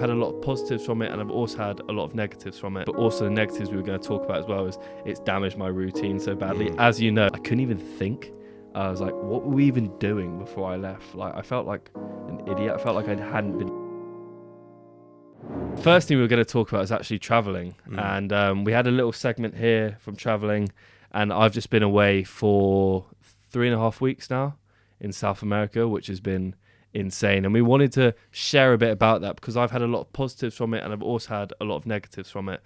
had a lot of positives from it, and I've also had a lot of negatives from it. But also the negatives we were going to talk about as well is it's damaged my routine so badly. As you know, I couldn't even think. I was like, what were we even doing before I left? Like, I felt like an idiot. I felt like I hadn't been. First thing we were going to talk about is actually traveling. And we had a little segment here from traveling, and I've just been away for 3.5 weeks now in South America, which has been insane. And we wanted to share a bit about that because I've had a lot of positives from it, and I've also had a lot of negatives from it.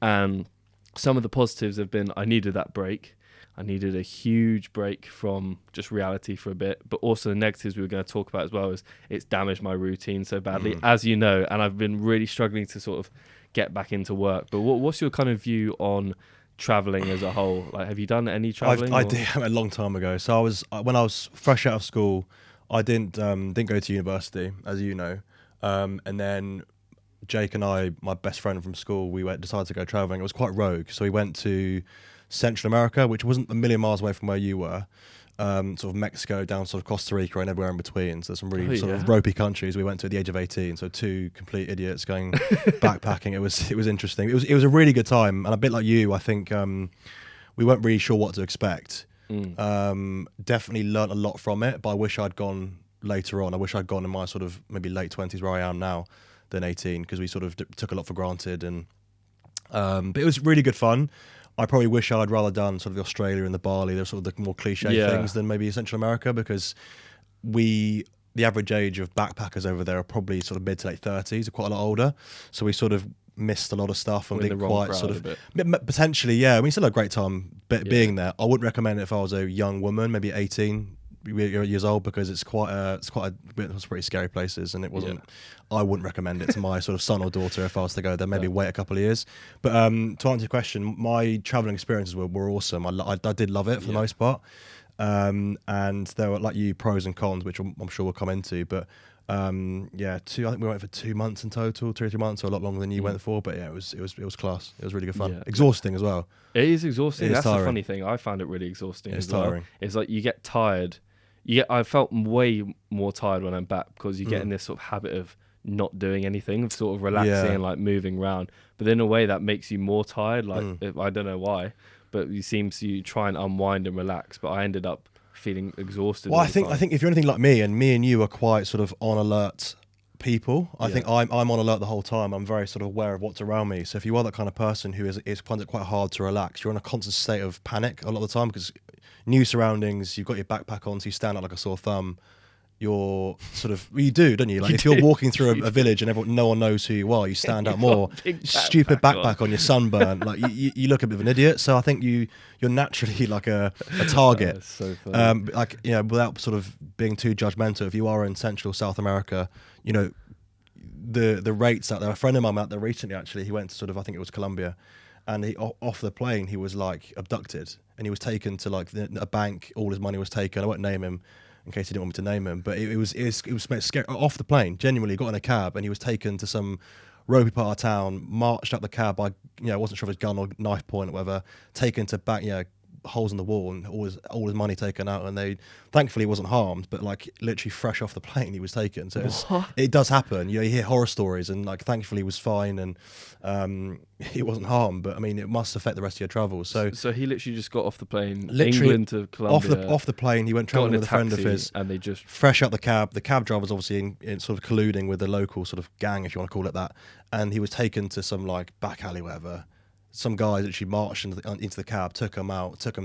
And some of the positives have been I needed that break. I needed a huge break from just reality for a bit. But also the negatives we were going to talk about as well is it's damaged my routine so badly, as you know, and I've been really struggling to sort of get back into work. But what's your kind of view on traveling as a whole? Like, have you done any traveling? I did a long time ago. So when I was fresh out of school, I didn't go to university, as you know. And then Jake and I, my best friend from school, we decided to go traveling. It was quite rogue. So we went to Central America, which wasn't a million miles away from where you were. Sort of Mexico down sort of Costa Rica and everywhere in between. So there's some really of ropey countries we went to at the age of 18. So two complete idiots going backpacking. It was interesting. It was a really good time. And a bit like you, I think we weren't really sure what to expect. Definitely learnt a lot from it, but I wish I'd gone later on. I wish I'd gone in my sort of maybe late 20s where I am now than 18, because we sort of took a lot for granted. And but it was really good fun. I probably wish I'd rather done sort of the Australia and the Bali, they're sort of the more cliche things than maybe Central America, because the average age of backpackers over there are probably sort of mid to late 30s, are quite a lot older. So we sort of missed a lot of stuff and didn't quite sort of potentially, yeah. We still had a great time being there. I wouldn't recommend it if I was a young woman, maybe 18 years old, because it's pretty scary places, and it wasn't. I wouldn't recommend it to my sort of son or daughter if I was to go there. Maybe wait a couple of years. But to answer your question, my traveling experiences were awesome. I did love it for the most part, and there were, like you, pros and cons, which I'm sure we'll come into. But I think we went for 2 months in total, 2 or 3 months, so a lot longer than you went for. But yeah, it was class. It was really good fun. Exhausting as well. It is exhausting. That's the funny thing. I found it really exhausting. It's tiring. It's like you get tired. I felt way more tired when I'm back, because you get in this sort of habit of not doing anything, of sort of relaxing and like moving around. But in a way that makes you more tired. Like I don't know why, but you try and unwind and relax. But I ended up feeling exhausted. Well, I think if you're anything like me, and you are quite sort of on alert people. I think I'm on alert the whole time. I'm very sort of aware of what's around me. So if you are that kind of person who finds it quite hard to relax, you're in a constant state of panic a lot of the time, because new surroundings, you've got your backpack on, so you stand out like a sore thumb. You're sort of, you do, don't you? Like, if you're walking through a village and no one knows who you are, you stand out more. Stupid backpack on your sunburn, like you look a bit of an idiot. So I think you're naturally like a target. So funny. Like, you know, without sort of being too judgmental, if you are in Central South America, you know, the rates out there. A friend of mine out there recently, actually, he went to sort of, I think it was Colombia, and off the plane he was like abducted, and he was taken to like a bank. All his money was taken. I won't name him in case he didn't want me to name him, but it was scary. Off the plane, genuinely got in a cab, and he was taken to some ropey part of town, marched up the cab by, I wasn't sure if it was gun or knife point or whatever, taken to back, holes in the wall, and all his money taken out, and they thankfully he wasn't harmed, but like literally fresh off the plane he was taken. So it does happen. You hear horror stories, and like thankfully he was fine, and he wasn't harmed, but I mean it must affect the rest of your travels. So he literally just got off the plane, England to Colombia, off the plane. He went traveling with a friend of his, and they just fresh out the cab. The cab driver was obviously in sort of colluding with the local sort of gang, if you want to call it that, and he was taken to some like back alley, whatever. Some guys actually marched into the cab, took him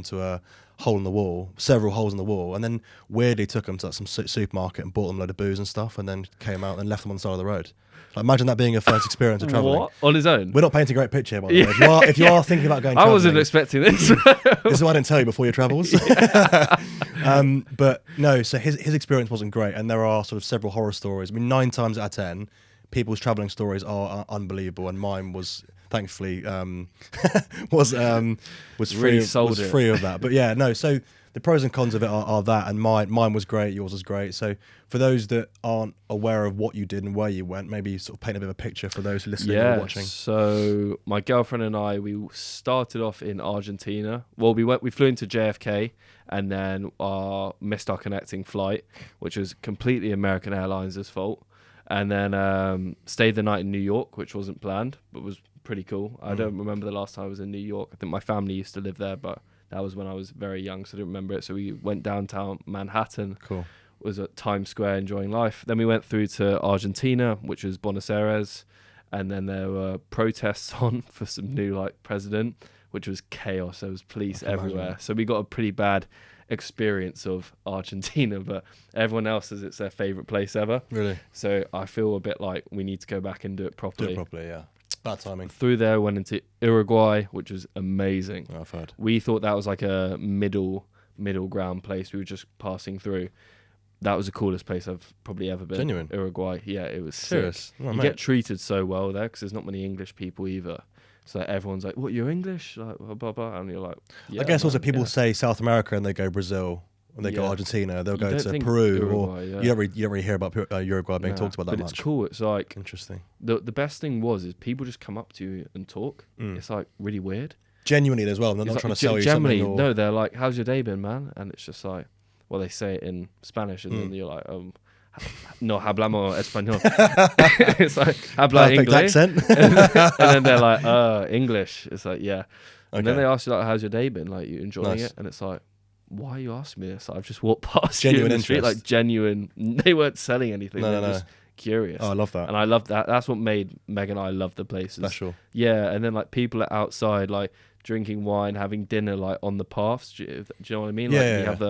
to a hole in the wall, several holes in the wall, and then weirdly took him to like some supermarket and bought them a load of booze and stuff, and then came out and left them on the side of the road. Like, imagine that being your first experience of traveling. What? On his own? We're not painting a great picture here, by the way. If you are thinking about going traveling, I wasn't expecting this. This is why I didn't tell you before your travels. But no, so his experience wasn't great, and there are sort of several horror stories. I mean, 9 times out of 10, people's traveling stories are unbelievable, and mine was thankfully was free of that. But yeah, no. So the pros and cons of it are that, and mine was great, yours was great. So for those that aren't aware of what you did and where you went, maybe sort of paint a bit of a picture for those listening or watching. So my girlfriend and I, we started off in Argentina. Well, we flew into JFK, and then missed our connecting flight, which was completely American Airlines' fault. And then stayed the night in New York, which wasn't planned, but was pretty cool. I don't remember the last time I was in New York. I think my family used to live there, but that was when I was very young, so I didn't remember it. So we went downtown Manhattan. Cool. Was at Times Square enjoying life. Then we went through to Argentina, which was Buenos Aires. And then there were protests on for some new like president, which was chaos. There was police everywhere. Imagine. So we got a pretty bad experience of Argentina, but everyone else says it's their favorite place ever. Really? So I feel a bit like we need to go back and do it properly. Do it properly, yeah. Bad timing. Through there, went into Uruguay, which was amazing. Oh, I've heard. We thought that was like a middle ground place. We were just passing through. That was the coolest place I've probably ever been. Genuine? Uruguay. Yeah, it was Serious? sick. Oh, you mate. get treated so well there because there's not many English people either. So everyone's like, "What, you're English?" Like, blah, blah, blah. And you're like, yeah, I guess also man, people yeah. say South America and they go Brazil. When they go Yeah. Argentina, they'll You go don't to think Peru, Uruguay, or yeah. you don't really hear about Uruguay being talked about that but much. It's cool. It's like Interesting. the best thing is people just come up to you and talk. Mm. It's like really weird. Genuinely as well. They're It's not like, trying to sell you generally, something. Or... no, they're like, "How's your day been, man?" And it's just like, well, they say it in Spanish, and then you're like, no hablamos español. It's like, habla Perfect inglés. accent. and then they're like, English. It's like, yeah. And then Okay. they ask you like, "How's your day been? Like, you enjoying Nice. it?" And it's like, why are you asking me this? I've just walked past Genuine you in the street, interest. like genuine. They weren't selling anything. No, They're no, no. just curious. Oh, I love that. And I love that. That's what made Meg and I love the places. Special. Yeah, and then like people are outside, like drinking wine, having dinner, like on the paths. Do you know what I mean? Yeah, Like yeah, you have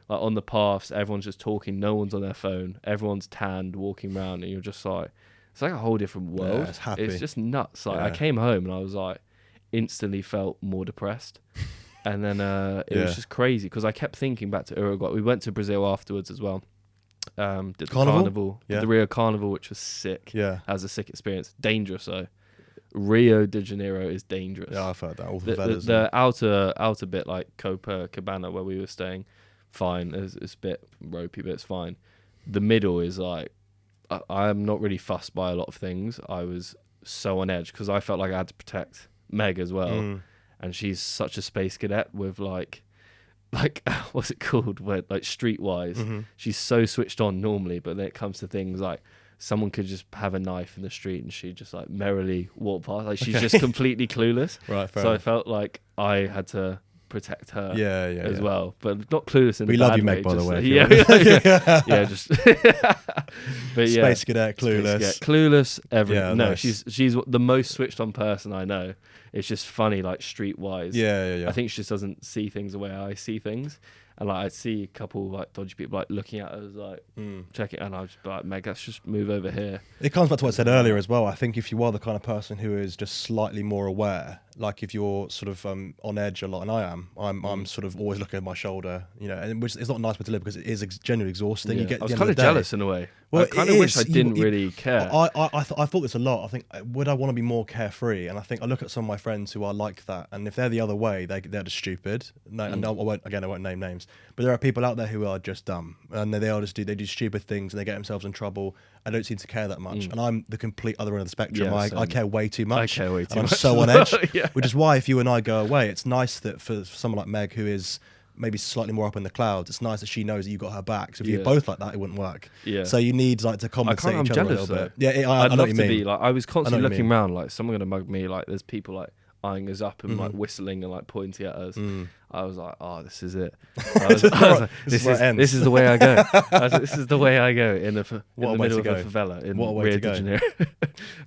like on the paths, everyone's just talking. No one's on their phone. Everyone's tanned, walking around, and you're just like, it's like a whole different world. it's happy. It's just nuts. Like I Yeah. came home and I was like, instantly felt more depressed. And then it was just crazy because I kept thinking back to Uruguay. We went to Brazil afterwards as well. Did the carnival, Yeah. did the Rio Carnival, which was sick. Yeah. That was a sick experience. Dangerous though. Rio de Janeiro is dangerous. Yeah, I've heard that. All The, the, the outer bit, like Copacabana, where we were staying, fine. It's a bit ropey, but it's fine. The middle is like, I'm not really fussed by a lot of things. I was so on edge because I felt like I had to protect Meg as well, and she's such a space cadet with like what's it called? Where like streetwise, she's so switched on normally, but then it comes to things like someone could just have a knife in the street and she just like merrily walk past. Like she's just completely clueless. Right, fair So enough. I felt like I had to protect her as well, but not clueless in We a love bad you, Meg, way, by the just, way. yeah, just but yeah, Space cadet, clueless. Space cadet, clueless. Yeah, No, nice. she's the most switched on person I know. It's just funny, like streetwise. Yeah. I think she just doesn't see things the way I see things. And like I see a couple like dodgy people like looking at us like checking, and I was just be like, Meg, let's just move over here. It comes back to what I said earlier as well. I think if you are the kind of person who is just slightly more aware, like if you're sort of on edge a lot, and I'm sort of always looking at my shoulder, and which is not a nice way to live because it is genuinely exhausting. Yeah. You get I was at the kind end of the day- jealous in a way. Well, I kind it of wish I is. didn't really care. I thought this a lot. I think, would I want to be more carefree? And I think I look at some of my friends who are like that, and if they're the other way, they're just stupid. No, and I won't name names, but there are people out there who are just dumb, and they do stupid things, and they get themselves in trouble. I don't seem to care that much, and I'm the complete other end of the spectrum. Yeah, I same. care way too much. I care way too and much I'm so as on edge, well, yeah. which is why if you and I go away, it's nice that for someone like Meg, who is maybe slightly more up in the clouds, it's nice that she knows that you got her back. So if you're both like that, it wouldn't work. Yeah. So you need like to compensate I'm each other a jealous, little bit. though. Yeah, I I'd know love what you to mean. be like, I was constantly what you looking mean. around like someone gonna mug me. Like there's people like eyeing us up and like whistling and like pointing at us. I was like, oh, this is it. I was like, This is where it ends. this is the way I go. I was like, this is the way I go in the What a way middle to of a go. favela in What a way Rio to de go. Janeiro.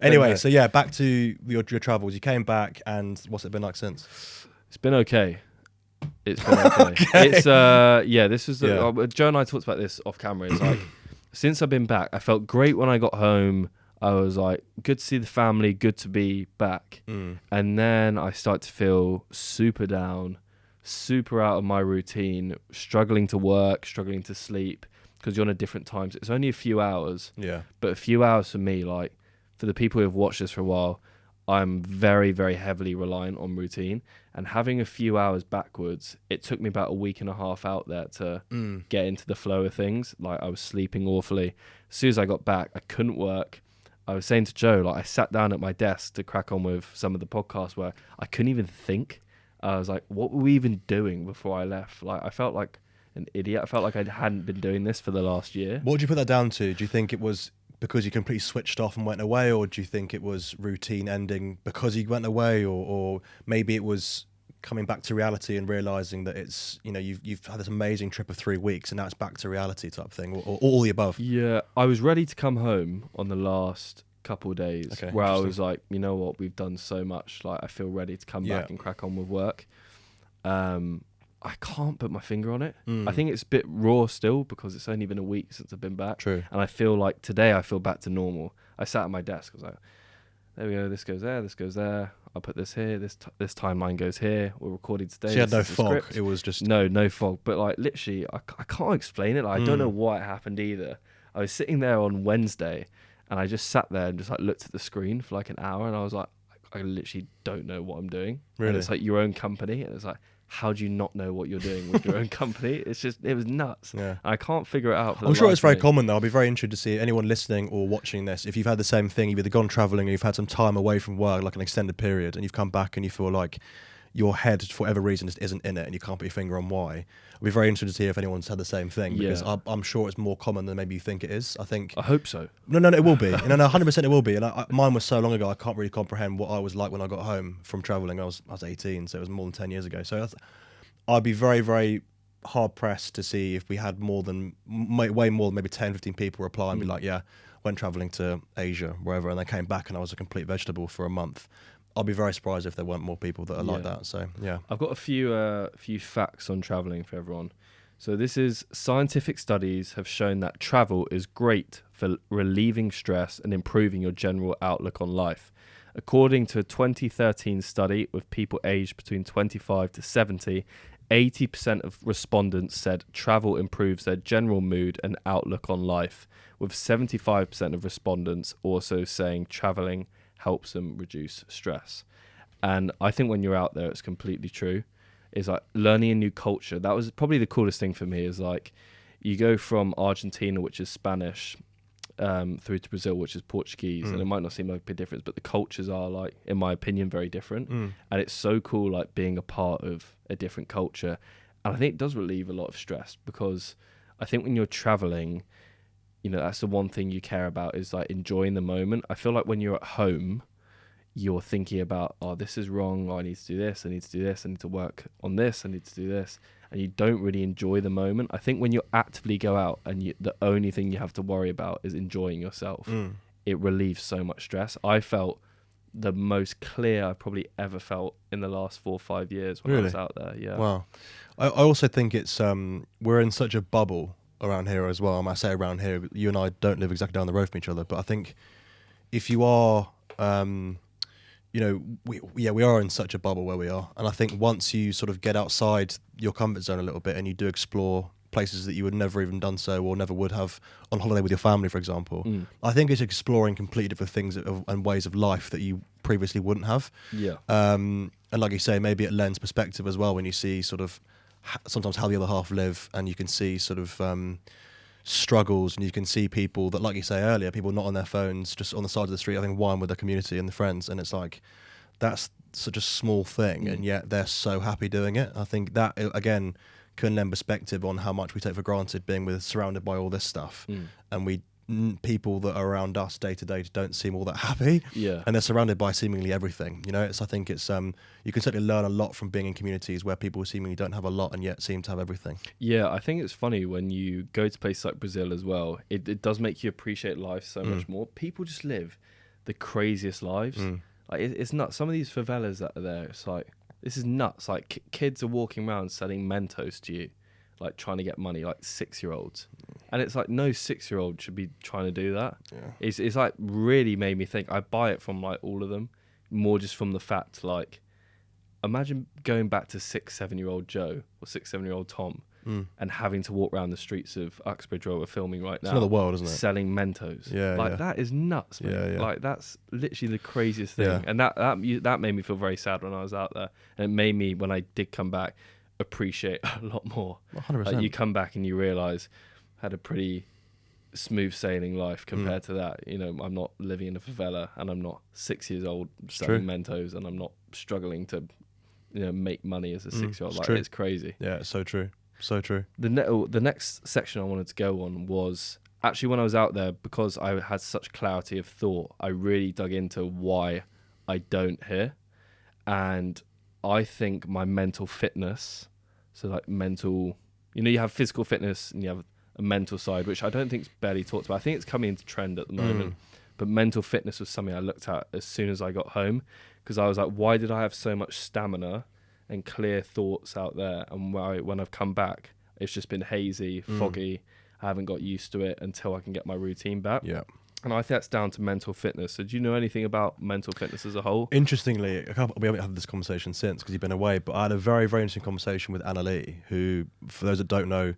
Anyway, no. so yeah, back to your travels. You came back, and what's it been like since? It's been okay. It's been okay. It's this was Joe and I talked about this off camera. It's like since I've been back, I felt great when I got home. I was like, good to see the family, good to be back. And then I start to feel super down, super out of my routine, struggling to work, struggling to sleep because you're on a different time. It's only a few hours. Yeah. But a few hours for me, like for the people who have watched this for a while, I'm very, very heavily reliant on routine. And having a few hours backwards, it took me about a week and a half out there to get into the flow of things. Like I was sleeping awfully. As soon as I got back, I couldn't work. I was saying to Joe, like I sat down at my desk to crack on with some of the podcasts where I couldn't even think. I was like, what were we even doing before I left? Like I felt like an idiot. I felt like I hadn't been doing this for the last year. What would you put that down to? Do you think it was because you completely switched off and went away, or do you think it was routine ending because you went away, or maybe it was coming back to reality and realizing that it's, you know, you've had this amazing trip of 3 weeks and now it's back to reality type thing, or all the above? Yeah, I was ready to come home on the last couple of days, where I was like, you know what, we've done so much, like I feel ready to come back and crack on with work. I can't put my finger on it. I think it's a bit raw still because it's only been a week since I've been back. True. And I feel like today I feel back to normal. I sat at my desk, I was like, there we go, this goes there, this goes there, I'll put this here, this timeline goes here, we're recording today. So you had no fog, it was just... No fog, but like literally, I can't explain it. Like, I don't know what happened either. I was sitting there on Wednesday and I just sat there and just like looked at the screen for like an hour and I was like, I literally don't know what I'm doing. Really? And it's like your own company, and it's like, how do you not know what you're doing with your own company? It's just, it was nuts. Yeah. I can't figure it out. I'm sure it's very common though. I'll be very interested to see anyone listening or watching this, if you've had the same thing, you've either gone traveling or you've had some time away from work, like an extended period, and you've come back and you feel like your head, for whatever reason, just isn't in it and you can't put your finger on why. I'll be very interested to see if anyone's had the same thing, because I'm sure it's more common than maybe you think it is. I hope so. No, it will be. No, 100% it will be. And mine was so long ago, I can't really comprehend what I was like when I got home from traveling. I was 18, so it was more than 10 years ago. So I'd be very, very hard pressed to see if we had way more than maybe 10, 15 people reply and be like, yeah, went traveling to Asia, wherever, and they came back and I was a complete vegetable for a month. I'll be very surprised if there weren't more people that are like that. So yeah, I've got a few facts on traveling for everyone. So this is, scientific studies have shown that travel is great for relieving stress and improving your general outlook on life. According to a 2013 study with people aged between 25 to 70, 80% of respondents said travel improves their general mood and outlook on life, with 75% of respondents also saying traveling helps them reduce stress. And I think when you're out there, it's completely true. It's like learning a new culture. That was probably the coolest thing for me, is like you go from Argentina, which is Spanish, through to Brazil, which is Portuguese, and it might not seem like a big difference, but the cultures are, like, in my opinion, very different. And it's so cool, like, being a part of a different culture. And I think it does relieve a lot of stress, because I think when you're traveling, you know, that's the one thing you care about, is like enjoying the moment. I feel like when you're at home, you're thinking about, oh, this is wrong, oh, I need to do this, I need to do this, I need to work on this, I need to do this, and you don't really enjoy the moment. I think when you actively go out and the only thing you have to worry about is enjoying yourself, it relieves so much stress. I felt the most clear I probably ever felt in the last 4 or 5 years when I was out there. Yeah. Wow. I also think it's we're in such a bubble around here as well. I say around here, you and I don't live exactly down the road from each other, but I think if you are you know, we are in such a bubble where we are, and I think once you sort of get outside your comfort zone a little bit and you do explore places that you would never even done so, or never would have on holiday with your family, for example, I think it's exploring completely different things and ways of life that you previously wouldn't have. And like you say, maybe it lends perspective as well when you see sort of sometimes how the other half live, and you can see sort of struggles, and you can see people that, like you say earlier, people not on their phones, just on the side of the street having wine with their community and the friends, and it's like, that's such a small thing, and yet they're so happy doing it. I think that, again, can lend perspective on how much we take for granted being surrounded by all this stuff, and people that are around us day to day don't seem all that happy, and they're surrounded by seemingly everything. You know, I think it's you can certainly learn a lot from being in communities where people seemingly don't have a lot and yet seem to have everything. Yeah, I think it's funny when you go to places like Brazil as well. It does make you appreciate life so much more. People just live the craziest lives. Like it's nuts. Some of these favelas that are there, it's like, this is nuts. Like kids are walking around selling Mentos to you, like trying to get money, like 6-year-olds. And it's like, no 6-year-old should be trying to do that. It's like really made me think. I buy it from like all of them, more just from the fact, like, imagine going back to 6-7-year-old Joe or 6-7-year-old Tom and having to walk around the streets of Uxbridge where we're filming right now. It's another world, isn't it? Selling Mentos. That is nuts, man. Like, that's literally the craziest thing. And that made me feel very sad when I was out there. And it made me, when I did come back, appreciate a lot more. 100%. Like, you come back and you realise I had a pretty smooth sailing life compared to that. You know, I'm not living in a favela, and I'm not 6 years old selling Mentos, and I'm not struggling to, you know, make money as a 6-year-old. Like, it's crazy. Yeah, it's so true. So true. The next section I wanted to go on was actually, when I was out there, because I had such clarity of thought, I really dug into why I don't hear. And I think my mental fitness, so like mental, you have physical fitness and you have a mental side, which I don't think is barely talked about. I think it's coming into trend at the moment. But mental fitness was something I looked at as soon as I got home, because I was like, why did I have so much stamina and clear thoughts out there? And when I've come back, it's just been hazy, foggy. I haven't got used to it until I can get my routine back. Yeah. And I think that's down to mental fitness. So do you know anything about mental fitness as a whole? Interestingly, we haven't had this conversation since because you've been away, but I had a very, very interesting conversation with Anna Lee, who, for those that don't know,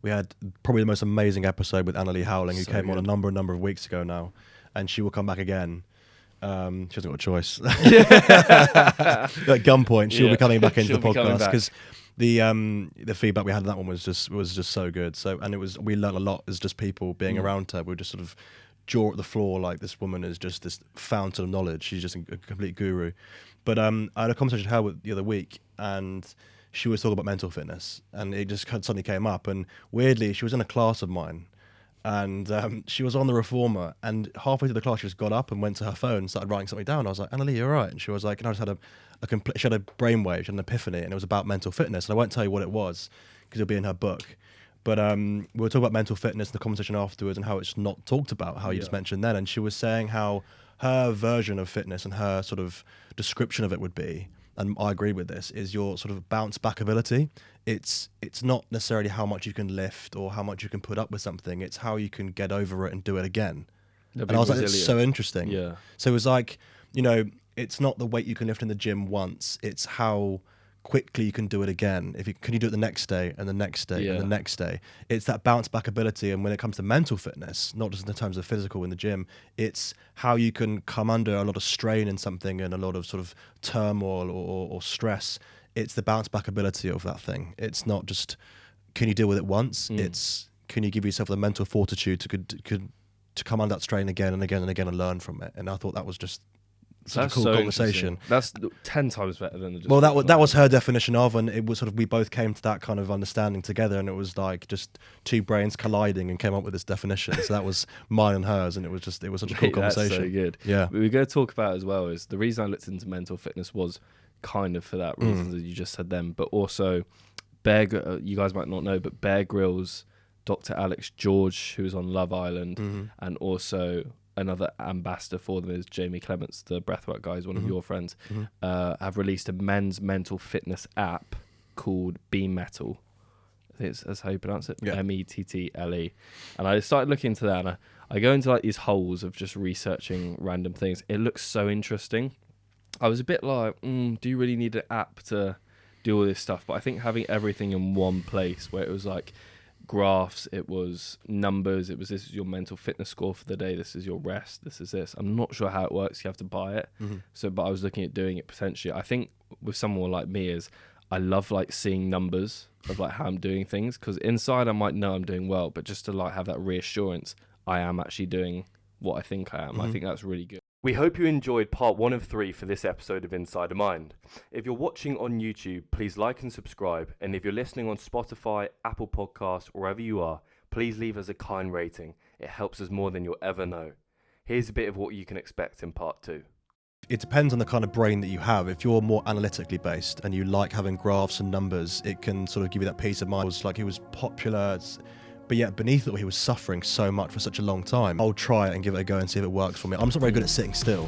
we had probably the most amazing episode with Anna Lee Howling, who came on a number of weeks ago now, and she will come back again. She hasn't got a choice. At gunpoint, she'll be coming back into the podcast because the feedback we had on that one was just so good. So, and we learned a lot as just people being around her. We were just sort of jaw at the floor, like, this woman is just this fountain of knowledge. She's just a complete guru. But I had a conversation with her the other week, and she was talking about mental fitness, and it just suddenly came up. And weirdly, she was in a class of mine, and she was on the reformer, and halfway through the class, she just got up and went to her phone and started writing something down. I was like, Anna Lee, you're right. And she was like, and I just had she had a brainwave, she had an epiphany, and it was about mental fitness. And I won't tell you what it was because it'll be in her book. But we were talking about mental fitness, the conversation afterwards, and how it's not talked about, how you just mentioned then. And she was saying how her version of fitness and her sort of description of it would be, and I agree with this, is your sort of bounce back ability. It's not necessarily how much you can lift or how much you can put up with something. It's how you can get over it and do it again. And I was like, it's so interesting. Yeah. So it was like, it's not the weight you can lift in the gym once. It's how quickly you can do it again. Can you do it the next day and the next day and the next day? It's that bounce back ability. And when it comes to mental fitness, not just in terms of physical in the gym, it's how you can come under a lot of strain in something and a lot of sort of turmoil or stress. It's the bounce back ability of that thing. It's not just, can you deal with it once? It's, can you give yourself the mental fortitude to come under that strain again and again and again and learn from it? And I thought that was just such a cool conversation. That's 10 times better than just. Well, that was her definition of, and it was sort of, we both came to that kind of understanding together, and it was like just two brains colliding and came up with this definition. So that was mine and hers, and it was such a cool conversation. That's so good. Yeah. What we're going to talk about as well is the reason I looked into mental fitness was kind of for that reason that you just said then, but also you guys might not know, but Bear Grylls, Dr. Alex George, who was on Love Island, and also another ambassador for them is Jamie Clements, the breathwork guy, is one of your friends, have released a men's mental fitness app called BeMettle. I think that's how you pronounce it. METTLE. And I started looking into that, and I go into like these holes of just researching random things. It looks so interesting. I was a bit like, do you really need an app to do all this stuff? But I think having everything in one place, where it was like graphs, it was numbers, it was, this is your mental fitness score for the day, this is your rest, this is this. I'm not sure how it works, you have to buy it. But I was looking at doing it potentially. I think with someone like me is, I love like seeing numbers of like how I'm doing things, because inside I might know I'm doing well, but just to like have that reassurance I am actually doing what I think I am. I think that's really good. We hope you enjoyed part 1 of 3 for this episode of InsideAMind. If you're watching on YouTube, please like and subscribe. And if you're listening on Spotify, Apple Podcasts, wherever you are, please leave us a kind rating. It helps us more than you'll ever know. Here's a bit of what you can expect in part 2. It depends on the kind of brain that you have. If you're more analytically based and you like having graphs and numbers, it can sort of give you that peace of mind. It was like, he was popular, but yet beneath it, he was suffering so much for such a long time. I'll try it and give it a go and see if it works for me. I'm not very good at sitting still.